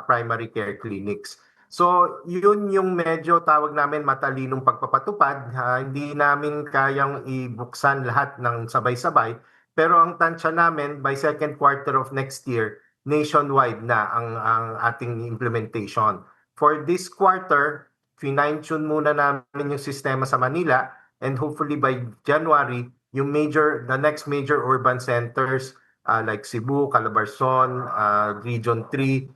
primary care clinics. So yun yung medyo tawag namin matalinong pagpapatupad. Hindi namin kayang ibuksan lahat ng sabay-sabay, pero ang tansya namin by second quarter of next year, nationwide na ang ating implementation. For this quarter, fine-tune muna namin yung sistema sa Manila and hopefully by January, the next major urban centers like Cebu, Calabarzon, Region 3,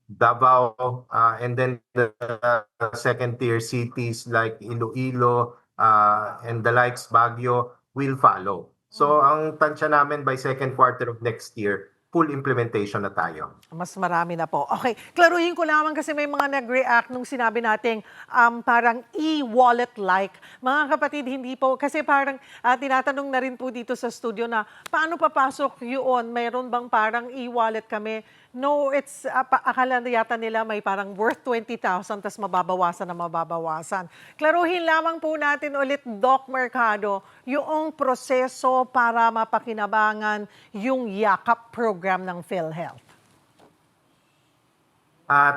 Davao, and then the second tier cities like Iloilo and the likes, Baguio, will follow. So ang tansya namin by second quarter of next year, full implementation na tayo. Mas marami na po. Okay, klaruhin ko lamang kasi may mga nag-react nung sinabi nating parang e-wallet-like. Mga kapatid, hindi po. Kasi parang tinatanong na rin po dito sa studio na paano papasok yun? Mayroon bang parang e-wallet kami? No, it's akala yata nila may parang worth 20,000 tas mababawasan na mababawasan. Klaruhin lamang po natin ulit, Doc Mercado, yung proseso para mapakinabangan yung Yakap program ng PhilHealth.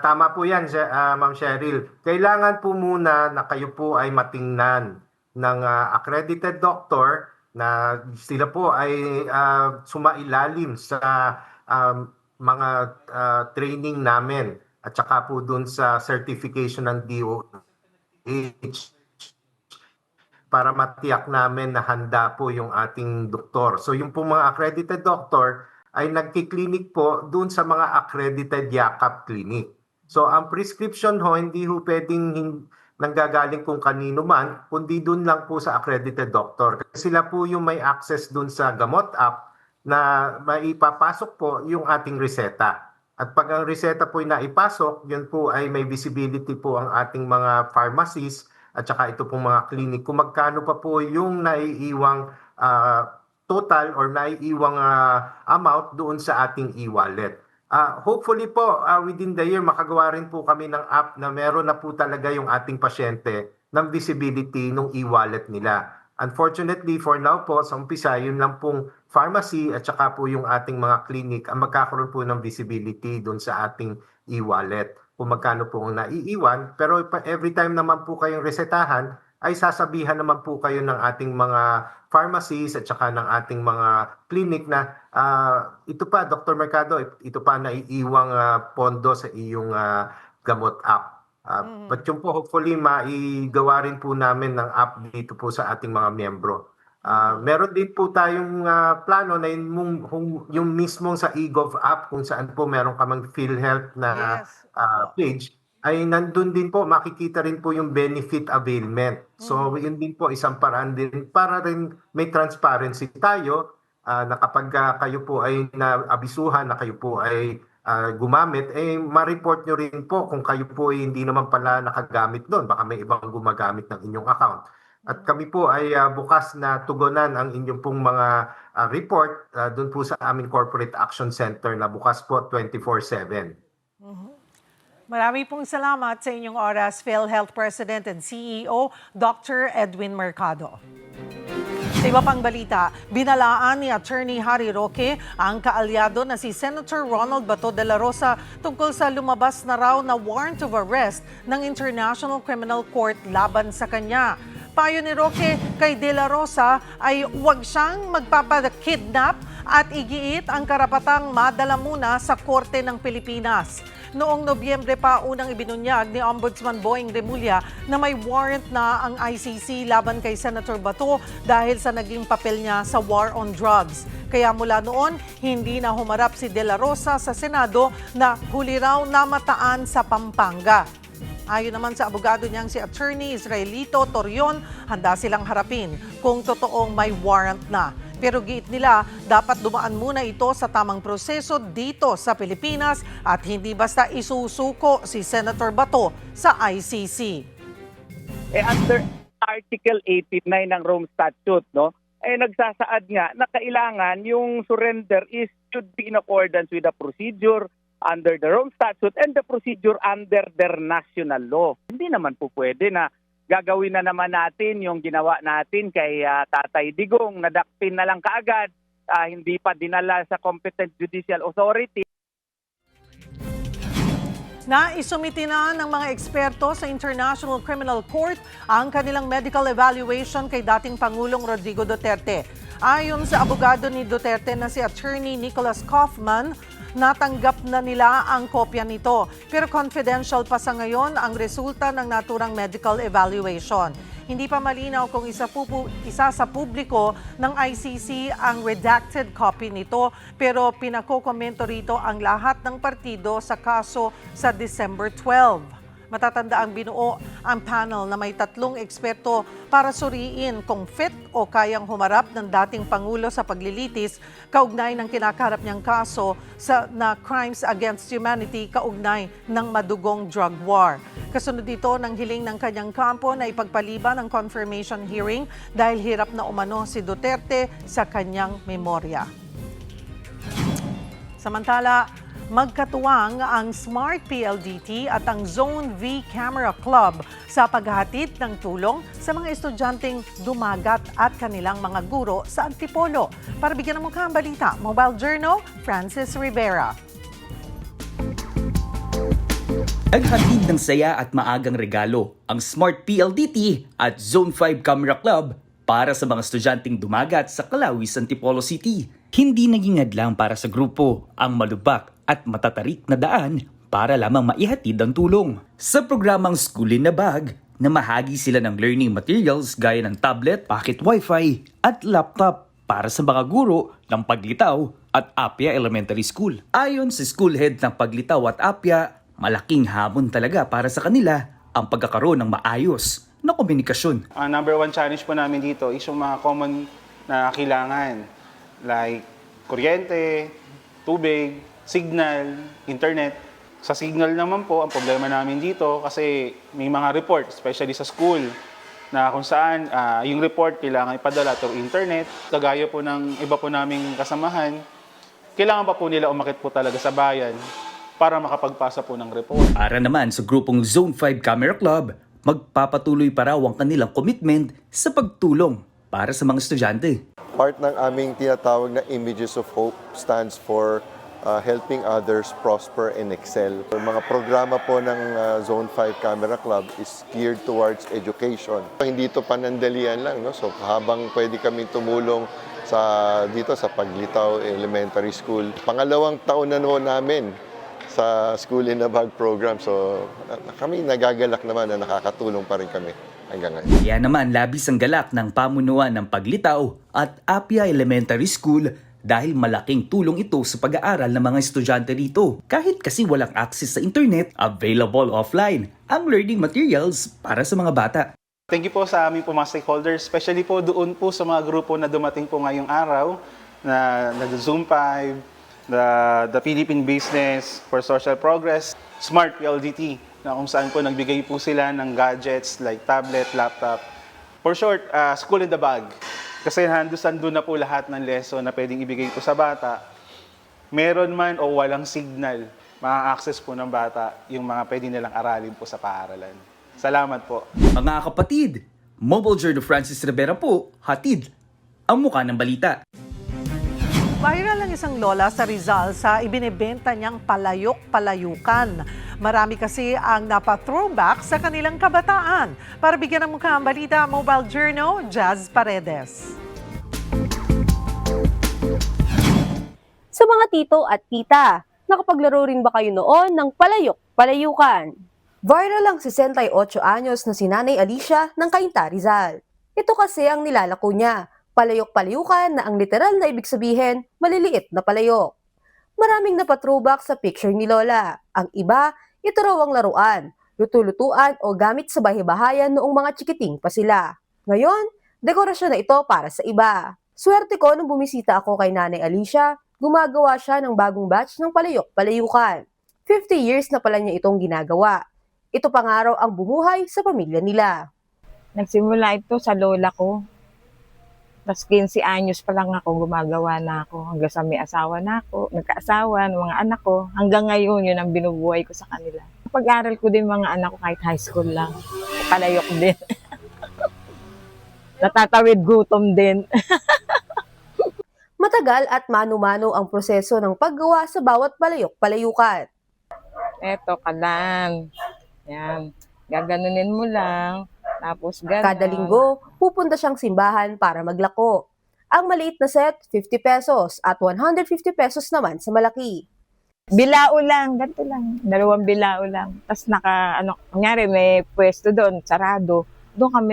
Tama po yan, Ma'am Cheryl. Kailangan po muna na kayo po ay matingnan ng accredited doctor na sila po ay sumailalim sa mga training namin at saka po dun sa certification ng DOH para matiyak namin na handa po yung ating doktor. So yung po mga accredited doctor ay nagki-clinic po dun sa mga accredited Yakap clinic. So ang prescription ho, hindi ho pwedeng nanggagaling kung kanino man, kundi dun lang po sa accredited doctor. Kasi sila po yung may access dun sa gamot app na maipapasok po yung ating reseta. At pag ang reseta po ay naipasok, yun po ay may visibility po ang ating mga pharmacies at saka ito pong mga clinic kung magkano pa po yung naiiwang total or naiiwang amount doon sa ating e-wallet. Hopefully po within the year makagawa rin po kami ng app na meron na po talaga yung ating pasyente ng visibility ng e-wallet nila. Unfortunately, for now po, sa umpisa, yun lang pong pharmacy at saka po yung ating mga clinic ang magkakaroon po ng visibility doon sa ating e-wallet kung magkano po ang naiiwan. Pero every time naman po kayong resetahan, ay sasabihan naman po kayo ng ating mga pharmacies at saka ng ating mga clinic na ito pa, Dr. Mercado, ito pa naiiwang pondo sa iyong gamot app. But yung po, hopefully, maigawa rin po namin ng app dito po sa ating mga miyembro. Meron din po tayong plano na yung mismong sa eGov app kung saan po meron kamang PhilHealth na page, ay nandun din po, makikita rin po yung benefit availment. So, yun din po, isang paraan din para rin may transparency tayo na kapag kayo po ay naabisuhan na kayo po ay gumamit, ma-report nyo rin po kung kayo po ay hindi naman pala nakagamit doon. Baka may ibang gumagamit ng inyong account. At kami po ay bukas na tugunan ang inyong pong mga report doon po sa aming Corporate Action Center na bukas po 24/7. Marami pong salamat sa inyong oras, PhilHealth President and CEO, Dr. Edwin Mercado. Sa iba pang balita, binalaan ni Attorney Harry Roque ang kaalyado na si Senator Ronald Bato de la Rosa tungkol sa lumabas na raw na warrant of arrest ng International Criminal Court laban sa kanya. Payo ni Roque kay De La Rosa ay huwag siyang magpapakidnap at igiit ang karapatang madala muna sa Korte ng Pilipinas. Noong Nobyembre pa unang ibinunyag ni Ombudsman Boying Remulla na may warrant na ang ICC laban kay Senator Bato dahil sa naging papel niya sa war on drugs. Kaya mula noon, hindi na humarap si De La Rosa sa Senado na huli raw namataan sa Pampanga. Ayon naman sa abogado niyang si Attorney Israelito Torion, handa silang harapin kung totoong may warrant na. Pero giit nila, dapat dumaan muna ito sa tamang proseso dito sa Pilipinas at hindi basta isusuko si Senator Bato sa ICC. Under Article 89 ng Rome Statute, nagsasaad nga na kailangan yung surrender should be in accordance with the procedure under the Rome Statute and the procedure under their national law. Hindi naman po pwede na gagawin na naman natin yung ginawa natin kay Tatay Digong, nadakpin na lang kaagad, hindi pa dinala sa competent judicial authority. Naisumiti na ng mga eksperto sa International Criminal Court ang kanilang medical evaluation kay dating Pangulong Rodrigo Duterte. Ayon sa abogado ni Duterte na si Attorney Nicholas Kaufman, natanggap na nila ang kopya nito. Pero confidential pa sa ngayon ang resulta ng naturang medical evaluation. Hindi pa malinaw kung isa sa publiko ng ICC ang redacted copy nito, pero pinakokomento rito ang lahat ng partido sa kaso sa December 12. Matatanda ang binuo ang panel na may 3 eksperto para suriin kung fit o kayang humarap ng dating Pangulo sa paglilitis kaugnay ng kinakaharap niyang kaso na crimes against humanity kaugnay ng madugong drug war. Kasunod dito ng hiling ng kanyang kampo na ipagpaliban ang confirmation hearing dahil hirap na umano si Duterte sa kanyang memorya. Samantala, magkatuwang ang Smart PLDT at ang Zone V Camera Club sa paghahatid ng tulong sa mga estudyanteng dumagat at kanilang mga guro sa Antipolo. Para bigyan ng mukha ang balita, Mobile Journal, Francis Rivera. Naghatid ng saya at maagang regalo ang Smart PLDT at Zone 5 Camera Club para sa mga estudyanteng dumagat sa Calawis, Antipolo City. Hindi naging hadlang para sa grupo ang malubak at matatarik na daan para lamang maihatid ang tulong. Sa programang School in a Bag, namahagi sila ng learning materials gaya ng tablet, pocket wifi at laptop para sa mga guro ng Paglitaw at Apia Elementary School. Ayon sa school head ng Paglitaw at Apia, malaking hamon talaga para sa kanila ang pagkakaroon ng maayos na komunikasyon. Ang number 1 challenge po namin dito is yung mga common na kailangan like kuryente, tubig, signal, internet. Sa signal naman po, ang problema namin dito kasi may mga report, especially sa school, na kung saan yung report kailangan ipadala through internet. Kagaya po ng iba po naming kasamahan, kailangan pa po nila umakit po talaga sa bayan para makapagpasa po ng report. Para naman sa grupong Zone 5 Camera Club, magpapatuloy pa raw ang kanilang commitment sa pagtulong para sa mga estudyante. Part ng aming tinatawag na Images of Hope stands for helping others prosper and excel. Yung mga programa po ng Zone 5 Camera Club is geared towards education. Hindi ito panandalian lang, no? So habang pwede kami tumulong dito sa Paglitaw Elementary School. Pangalawang taon na noon namin sa School in a Bag program. So kami nagagalak naman na nakakatulong pa rin kami hanggang ngayon. Kaya naman labis ang galak ng pamunuan ng Paglitaw at Apia Elementary School dahil malaking tulong ito sa pag-aaral ng mga estudyante rito. Kahit kasi walang access sa internet, available offline ang learning materials para sa mga bata. Thank you po sa aming po mga stakeholders, especially po doon po sa mga grupo na dumating po ngayong araw na Zoom 5, the Philippine Business for Social Progress, Smart PLDT, na kung saan po nagbigay po sila ng gadgets like tablet, laptop. For short, school in the bag. Kasi doon na po lahat ng lesson na pwedeng ibigay po sa bata. Meron man o walang signal, ma-access po ng bata yung mga pwede nilang aralin po sa paaralan. Salamat po. Mga kapatid, Mobile Journal Francis Rivera po, hatid ang mukha ng balita. Viral ang isang lola sa Rizal sa ibinebenta niyang palayok-palayukan. Marami kasi ang napa-throwback sa kanilang kabataan. Para bigyan ng mukha ang balita, Mobile Journal, Jazz Paredes. Sa mga tito at tita, nakapaglaro rin ba kayo noon ng palayok-palayukan? Viral ang 68 anyos na si Nanay Alicia ng Cainta, Rizal. Ito kasi ang nilalako niya, palayok-palayukan na ang literal na ibig sabihin, maliliit na palayok. Maraming napatrowback sa picture ni Lola. Ang iba, ito raw ang laruan, lutu-lutuan o gamit sa bahay-bahayan noong mga chikiting pa sila. Ngayon, dekorasyon na ito para sa iba. Swerte ko nung bumisita ako kay Nanay Alicia, gumagawa siya ng bagong batch ng palayok-palayukan. 50 years na pala niya itong ginagawa. Ito pa nga raw ang bumuhay sa pamilya nila. Nagsimula ito sa lola ko. Tapos 15 anyos pa lang ako, gumagawa na ako. Hanggang sa may asawa na ako, nagkaasawa ng mga anak ko. Hanggang ngayon, yun ang binubuhay ko sa kanila. Pag-aral ko din mga anak ko kahit high school lang. Palayok din. Natatawid gutom din. Matagal at mano-mano ang proseso ng paggawa sa bawat palayok-palayukan. Eto ka lang. Yan. Gaganunin mo lang. Tapos ganon. Kada linggo, pupunta siyang simbahan para maglako. Ang maliit na set, 50 pesos at 150 pesos naman sa malaki. Bilao lang, ganito lang. 2 bilao lang. Tapos kunyari may pwesto doon, sarado. Doon kami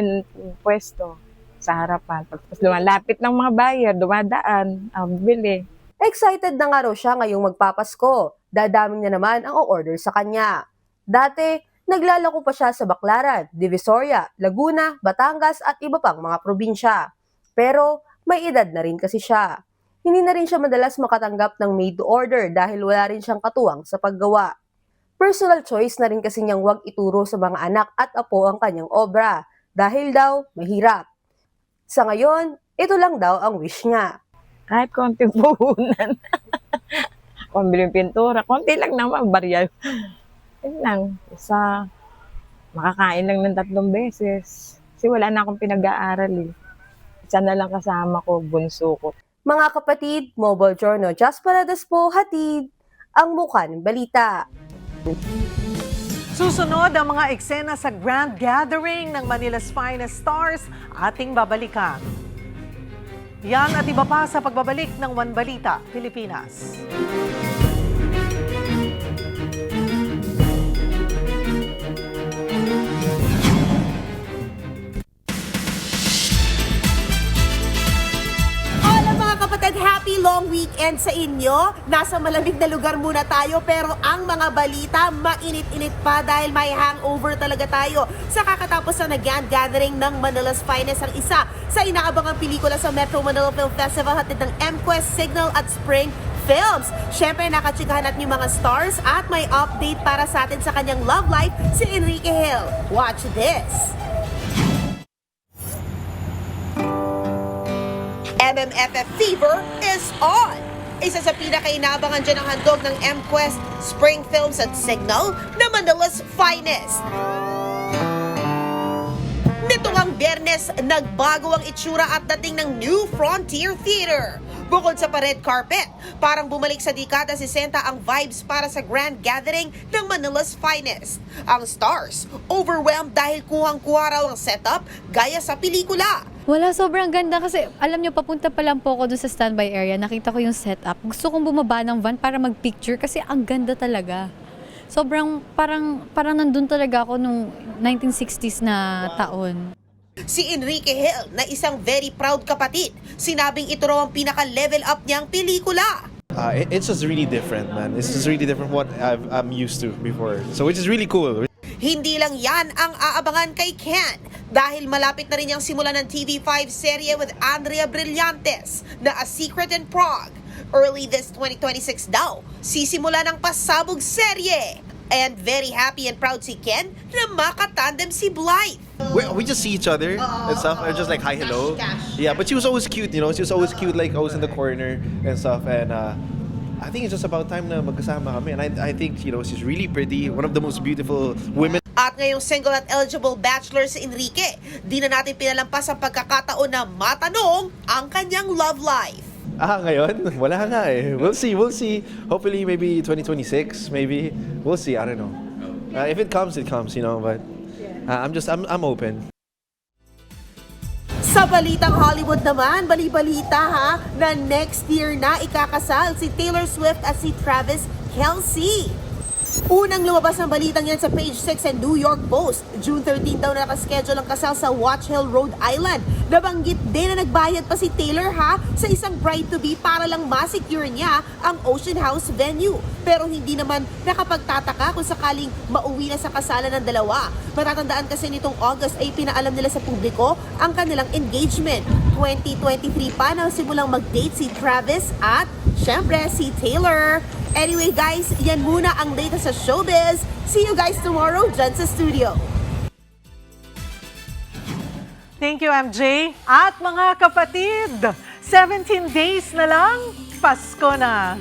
pwesto sa harapan. Tapos lumalapit ng mga buyer, dumadaan, bili. Excited na nga raw siya ngayong magpapasko. Dadaming na naman ang o-order sa kanya. Dati, naglalako pa siya sa Baclaran, Divisoria, Laguna, Batangas at iba pang mga probinsya. Pero may edad na rin kasi siya. Hindi na rin siya madalas makatanggap ng made to order dahil wala rin siyang katuwang sa paggawa. Personal choice na rin kasi niyang wag ituro sa mga anak at apo ang kanyang obra dahil daw mahirap. Sa ngayon, ito lang daw ang wish niya. Kahit konting puhunan. Kung bilhin pintura, konti lang naman, barya. Yun lang, makakain lang ng 3 beses. Kasi wala na akong pinag-aaral eh. Isa na lang kasama ko, bunso ko. Mga kapatid, Mobile Journal, Jazz Paredes po, hatid ang mukha ng balita. Susunod ang mga eksena sa Grand Gathering ng Manila's Finest Stars, ating babalikan. Yan at iba pa sa pagbabalik ng One Balita, Pilipinas. Mag-happy long weekend sa inyo. Nasa malamig na lugar muna tayo pero ang mga balita mainit-init pa dahil may hangover talaga tayo sa kakatapos na nag-grand gathering ng Manila's Finest, ang isa sa inaabangang pelikula sa Metro Manila Film Festival hatid ng MQuest, Signal at Spring Films. Siyempre, nakachikahan natin yung mga stars at may update para sa atin sa kanyang love life si Enrique Hill. Watch this! MMFF fever is on! Isa sa pinakainabangan dyan ang handog ng MQuest, Spring Films at Signal na Manila's Finest. Nito ang Biyernes, nagbago ang itsura at dating ng New Frontier Theater. Bukod sa pa-red carpet, parang bumalik sa dekada 60 ang vibes para sa grand gathering ng Manila's Finest. Ang stars, overwhelmed dahil kuhang-kuha raw ang setup gaya sa pelikula. Wala, sobrang ganda kasi alam nyo, papunta pa lang po ako dun sa standby area, nakita ko yung setup. Gusto kong bumaba ng van para mag-picture kasi ang ganda talaga. Sobrang parang nandun talaga ako nung 1960s na taon. Si Enrique Hill na isang very proud kapatid, sinabing ito raw ang pinaka-level up niyang pelikula. It's just really different, man. It's just really different from what I'm used to before. So which is really cool. Hindi lang yan ang aabangan kay Ken dahil malapit na rin niyang simulan ng TV5 serye with Andrea Brillantes na A Secret in Prague. Early this 2026 daw, sisimula ng pasabog serye. And very happy and proud si Ken na makatandem si Blythe. We just see each other and stuff, and just like hi, hello. Yeah, but she was always cute, you know. She was always cute, like always in the corner and stuff. And I think it's just about time na magkasama kami. And I think, you know, she's really pretty, one of the most beautiful women. At ngayong single at eligible bachelor si Enrique, di na natin pinalampas ang pagkakataon na matanong ang kanyang love life. Ngayon? Wala nga eh. We'll see. Hopefully, maybe 2026, maybe. We'll see, I don't know. If it comes, you know, but I'm open. Sa balitang Hollywood naman, bali-balita ha, na next year na ikakasal si Taylor Swift at si Travis Kelce. Unang lumabas ang balitang yan sa page 6 ng New York Post. June 13 daw na nakaschedule ang kasal sa Watch Hill, Rhode Island. Nabanggit din na nagbayad pa si Taylor ha sa isang bride-to-be para lang masecure niya ang Ocean House venue. Pero hindi naman nakapagtataka kung sakaling mauwi na sa kasalan ng dalawa. Matatandaan kasi nitong August ay pinaalam nila sa publiko ang kanilang engagement. 2023 pa na simulang mag-date si Travis at syempre si Taylor. Anyway guys, yan muna ang latest sa showbiz. See you guys tomorrow dyan sa studio. Thank you, MJ. At mga kapatid, 17 days na lang, Pasko na.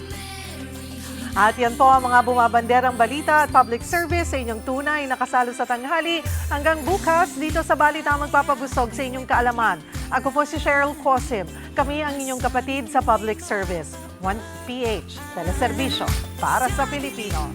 At yan po ang mga bumabanderang balita at public service sa inyong tunay na kasalo sa tanghali. Hanggang bukas, dito sa Balita magpapabusog sa inyong kaalaman. Ako po si Cheryl Cosim. Kami ang inyong kapatid sa public service. 1PH, teleserbisyo para sa Pilipino.